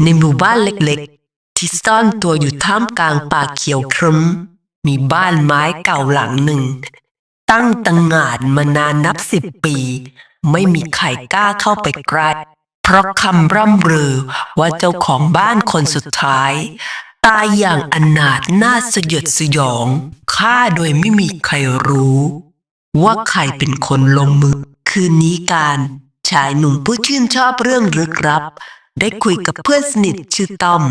ในหมู่บ้านเล็กๆที่ซ่อนตัวอยู่ท่ามกลางป่าเขียวครึ้มมีบ้านไม้เก่าหลังหนึ่งตั้งตระหง่านมานานนับ10 ปีไม่มีใครกล้าเข้าไปใกล้เพราะคำร่ำลือว่าเจ้าของบ้านคนสุดท้ายตายอย่างอนาถน่าสยดสยองฆ่าโดยไม่มีใครรู้ว่าใครเป็นคนลงมือคืนนี้การชายหนุ่มผู้ชื่นชอบเรื่องลึกลับได้คุยกับเพื่อนสนิทชื่อต้อม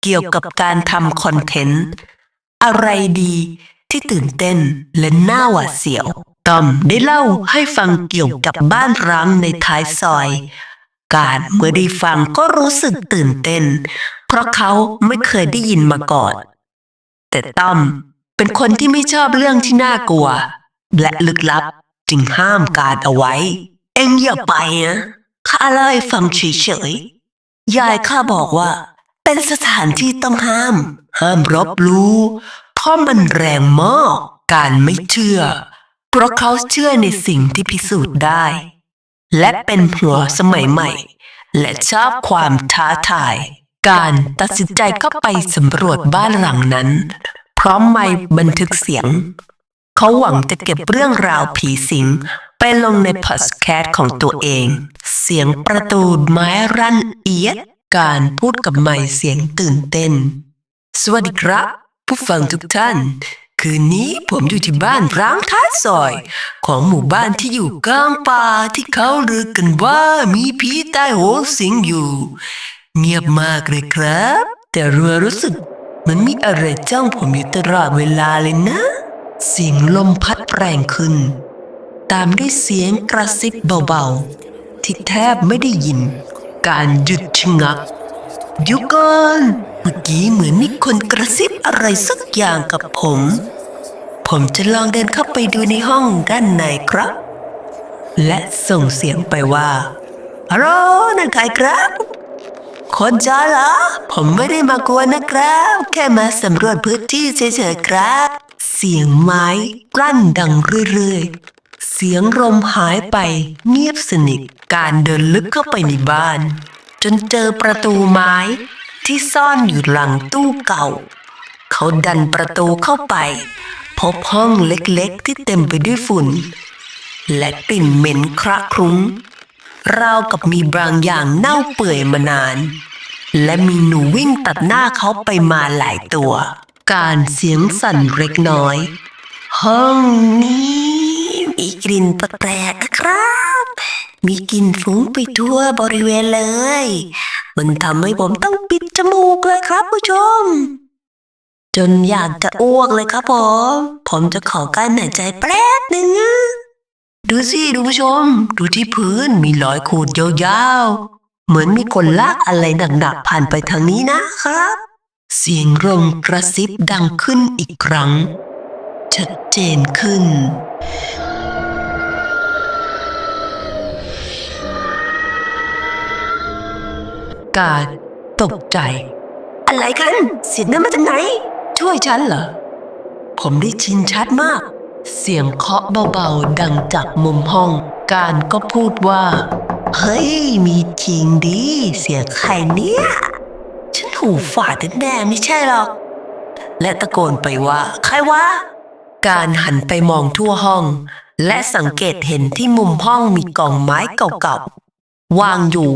เกี่ยวกับการทำคอนเทนต์อะไรดีที่ตื่นเต้นและน่าหวาดเสียวต้อมได้เล่าให้ฟังเกี่ยวกับบ้านร้างในท้ายซอยการเมื่อได้ฟังก็รู้สึกตื่นเต้นเพราะเขาไม่เคยได้ยินมาก่อนแต่ต้อมเป็นคนที่ไม่ชอบเรื่องที่น่ากลัวและลึกลับจึงห้ามการเอาไว้เอ็งอย่าไปนะข้าเล่าให้ฟังเฉยๆยายข้าบอกว่าเป็นสถานที่ต้องห้ามรบรู้เพราะมันแรงมากการไม่เชื่อเพราะเขาเชื่อในสิ่งที่พิสูจน์ได้และเป็นหัวสมัยใหม่และชอบความท้าทายการตัดสินใจเข้าไปสำรวจบ้านหลังนั้นพร้อมไมค์บันทึกเสียงเขาหวังจะเก็บเรื่องราวผีสิงไปลงในพอดแคสต์ของตัวเองเสียงประตูไม้รั่นเอียดการพูดกับไมค์เสียงตื่นเต้นสวัสดีครับผู้ฟังทุกท่านคืนนี้ผมอยู่ที่บ้านร้างท้ายซอยของหมู่บ้านที่อยู่กลางป่าที่เขาลือกันว่ามีผีใต้โหงสิงอยู่เงียบมากเลยครับแต่รู้สึกเหมือนมีอะไรจ้องผมอยู่ตลอดเวลาเลยนะเสียงลมพัดแรงขึ้นตามด้วยเสียงกระซิบเบาๆที่แทบไม่ได้ยินการหยุดชะงักหยุดก่อนเมื่อกี้เหมือนมีคนกระซิบอะไรสักอย่างกับผมจะลองเดินเข้าไปดูในห้องด้านในครับและส่งเสียงไปว่าฮัลโหลนั่นใครครับคนจ้าเหรอผมไม่ได้มากวนนะครับแค่มาสำรวจพื้นที่เฉยๆครับเสียงไม้กลั่นดังเรื่อยๆเสียงลมหายไปเงียบสนิทการเดินลึกเข้าไปในบ้านจนเจอประตูไม้ที่ซ่อนอยู่หลังตู้เก่าเขาดันประตูเข้าไปพบห้องเล็กๆที่เต็มไปด้วยฝุ่นและกลิ่นเหม็นคระคลุ้งราวกับมีบางอย่างเน่าเปื่อยมานานและมีหนูวิ่งตัดหน้าเขาไปมาหลายตัวการเสียงสั่นเล็กน้อยห้องนี้มีกลิ่นแปลกๆนะครับมีกลิ่นฟุ้งไปทั่วบริเวณเลยมันทำให้ผมต้องปิดจมูกเลยครับผู้ชมจนอยากจะอ้วกเลยครับผมจะขอกั้นหายใจแป๊บหนึ่งดูสิดูผู้ชมดูที่พื้นมีรอยขูดยาวๆเหมือนมีคนลากอะไรหนักๆผ่านไปทางนี้นะครับเสียงลมกระซิบดังขึ้นอีกครั้งชัดเจนขึ้นการตกใจอะไรกันเสียงนั้นมาจากไหนช่วยฉันเหรอผมได้ยินชัดมากเสียงเคาะเบาๆดังจากมุมห้องการก็พูดว่าเฮ้ยมีจริงดิเสียงใครเนี่ยฉันหูฝาดแน่ๆไม่ใช่หรอกและตะโกนไปว่าใครวะการหันไปมองทั่วห้องและสังเกตเห็นที่มุมห้องมีกล่องไม้เก่าๆวางอยู่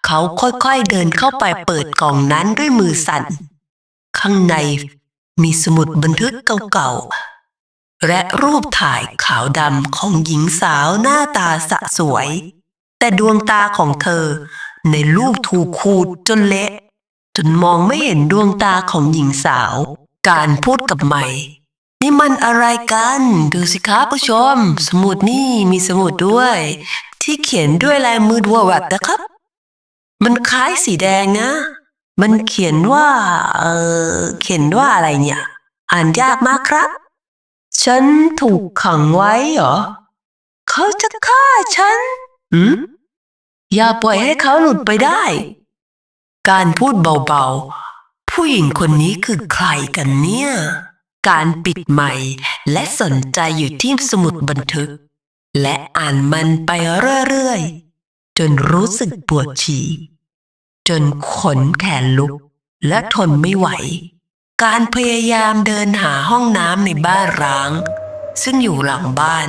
เขาค่อยๆเดินเข้าไปเปิดกล่องนั้นด้วยมือสั่นข้างในมีสมุดบันทึกเก่าๆและรูปถ่ายขาวดำของหญิงสาวหน้าตาสะสวยแต่ดวงตาของเธอในรูปถูกขูดจนเละจนมองไม่เห็นดวงตาของหญิงสาวการพูดกับไมค์นี่มันอะไรกันดูสิครับผู้ชมสมุดนี่มีสมุดด้วยที่เขียนด้วยลายมือวัววัดนะครับมันคล้ายสีแดงนะมันเขียนว่าอะไรเนี่ยอ่านยากมากครับฉันถูกขังไว้เหรอเขาจะฆ่าฉันอย่าปล่อยให้เขาหลุดไปได้การพูดเบาๆผู้หญิงคนนี้คือใครกันเนี่ยการปิดไมค์และสนใจอยู่ที่สมุดบันทึกและอ่านมันไปเรื่อยๆจนรู้สึกปวดฉี่จ จนขนแขนลุกและทนไม่ไหวการพยายามเดินหาห้องน้ำในบ้านร้างซึ่งอยู่หลังบ้าน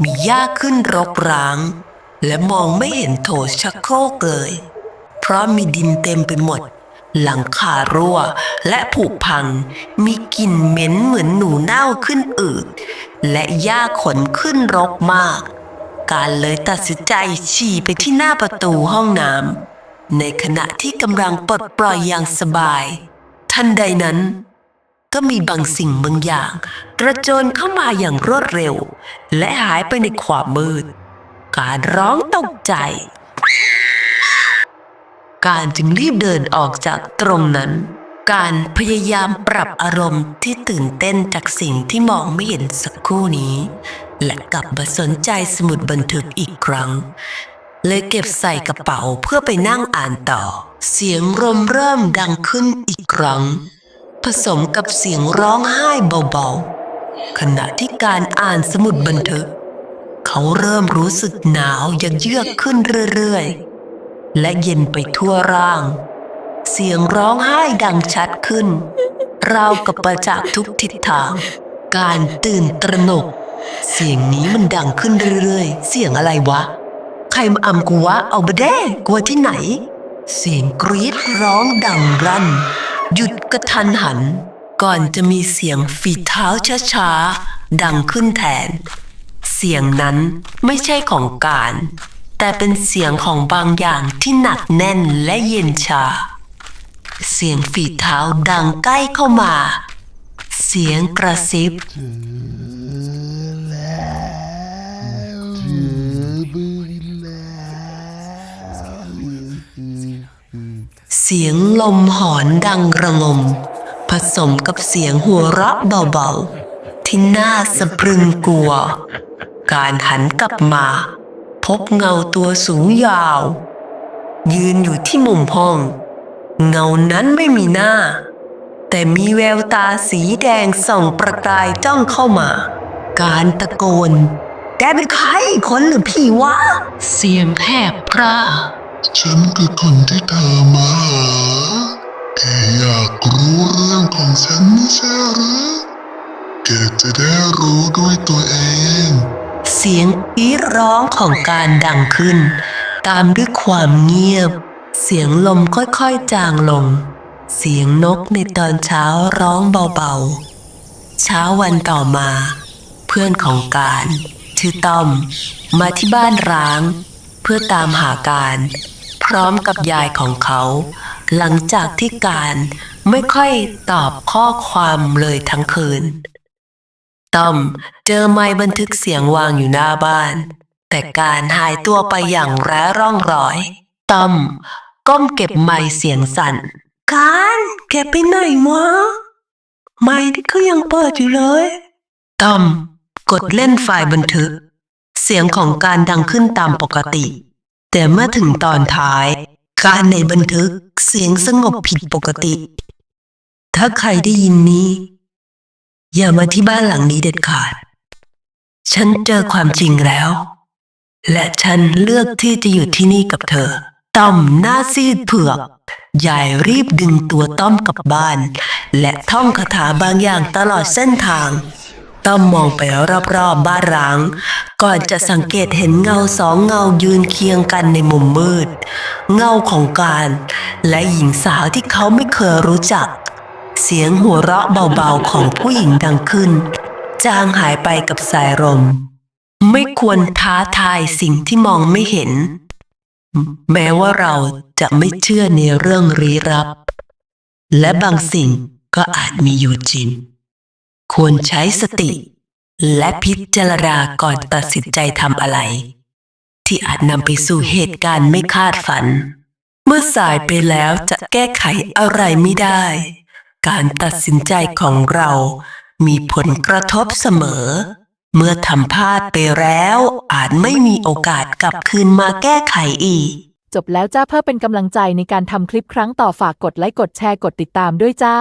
มีหญ้าขึ้นรกร้างและมองไม่เห็นโถชักโครกเลยเพราะมีดินเต็มไปหมดหลังคารั่วและผุพังมีกลิ่นเหม็นเหมือนหนูเน่าขึ้นอืดและหญ้าขนขึ้นรกมากการเลยตัดสินใจฉี่ไปที่หน้าประตูห้องน้ำในขณะที่กำลังปลดปล่อยอย่างสบายทันใดนั้นก็มีบางสิ่งบางอย่างกระโจนเข้ามาอย่างรวดเร็วและหายไปในความมืดการร้องตกใจการจึงรีบเดินออกจากตรงนั้นการพยายามปรับอารมณ์ที่ตื่นเต้นจากสิ่งที่มองไม่เห็นสักครู่นี้และกลับมาสนใจสมุดบันทึกอีกครั้งเลยเก็บใส่กระเป๋าเพื่อไปนั่งอ่านต่อเสียงลมเริ่มดังขึ้นอีกครั้งผสมกับเสียงร้องไห้เบาๆขณะที่การอ่านสมุดบันทึกเขาเริ่มรู้สึกหนาวเยือกขึ้นเรื่อยๆและเย็นไปทั่วร่างเสียงร้องไห้ดังชัดขึ้นราวกับมาจากทุกทิศทางการตื่นตระหนกเสียงนี้มันดังขึ้นเรื่อยๆเสียงอะไรวะใครมาอำกูวะเอาบะแด้กลัวที่ไหนเสียงกรีดร้องดังรั่นหยุดกระทันหันก่อนจะมีเสียงฝีเท้าช้าๆดังขึ้นแทนเสียงนั้นไม่ใช่ของการแต่เป็นเสียงของบางอย่างที่หนักแน่นและเย็นชาเสียงฝีเท้าดังใกล้เข้ามาเสียงกระซิบเสียงลมหอนดังระงมผสมกับเสียงหัวเราะเบาๆที่น่าสะพรึงกลัวการหันกลับมาพบเงาตัวสูงยาวยืนอยู่ที่มุมห้องเงานั้นไม่มีหน้าแต่มีแววตาสีแดงส่องประกายจ้องเข้ามาการตะโกนแกเป็นใครคนหรือผีวะเสียงแหบพร่าฉันคือคนที่เธอมาหาแกอยากรู้เรื่องของฉันไม่ใช่หรือแกจะได้รู้ด้วยตัวเองเสียงกรีดร้องของการดังขึ้นตามด้วยความเงียบเสียงลมค่อยๆจางลงเสียงนกในตอนเช้าร้องเบาๆเช้าวันต่อมาเพื่อนของการชื่อต้อมมาที่บ้านร้างเพื่อตามหาการพร้อมกับยายของเขาหลังจากที่การไม่ค่อยตอบข้อความเลยทั้งคืนต้อมเจอไมค์บันทึกเสียงวางอยู่หน้าบ้านแต่การหายตัวไปอย่างไร้ร่องรอยต้อมก้มเก็บไมค์เสียงสั่นการแกไปไหนวะไมค์ที่เขายังเปิดอยู่เลยต้อมกดเล่นไฟล์บันทึกเสียงของการดังขึ้นตามปกติแต่เมื่อถึงตอนท้ายการในบันทึกเสียงสงบผิดปกติถ้าใครได้ยินนี้อย่ามาที่บ้านหลังนี้เด็ดขาดฉันเจอความจริงแล้วและฉันเลือกที่จะอยู่ที่นี่กับเธอต้อมหน้าซีดเผือกยายรีบดึงตัวต้อมกลับบ้านและท่องคาถาบางอย่างตลอดเส้นทางต้อมมองไปรอบๆบ้านร้างก่อนจะสังเกตเห็นเงาสองเงายืนเคียงกันในมุมมืดเงาของการและหญิงสาวที่เขาไม่เคยรู้จักเสียงหัวเราะเบาๆของผู้หญิงดังขึ้นจางหายไปกับสายลมไม่ควรท้าทายสิ่งที่มองไม่เห็นแม้ว่าเราจะไม่เชื่อในเรื่องลี้ลับและบางสิ่งก็อาจมีอยู่จริงควรใช้สติและพิจารณาก่อนตัดสินใจทำอะไรที่อาจนำไปสู่เหตุการณ์ไม่คาดฝันเมื่อสายไปแล้วจะแก้ไขอะไรไม่ได้การตัดสินใจของเรามีผลกระทบเสมอเมื่อทำพลาดไปแล้วอาจไม่มีโอกาสกลับคืนมาแก้ไขอีกจบแล้วจ้าเพื่อเป็นกำลังใจในการทำคลิปครั้งต่อฝากกดไลค์กดแชร์กดติดตามด้วยจ้า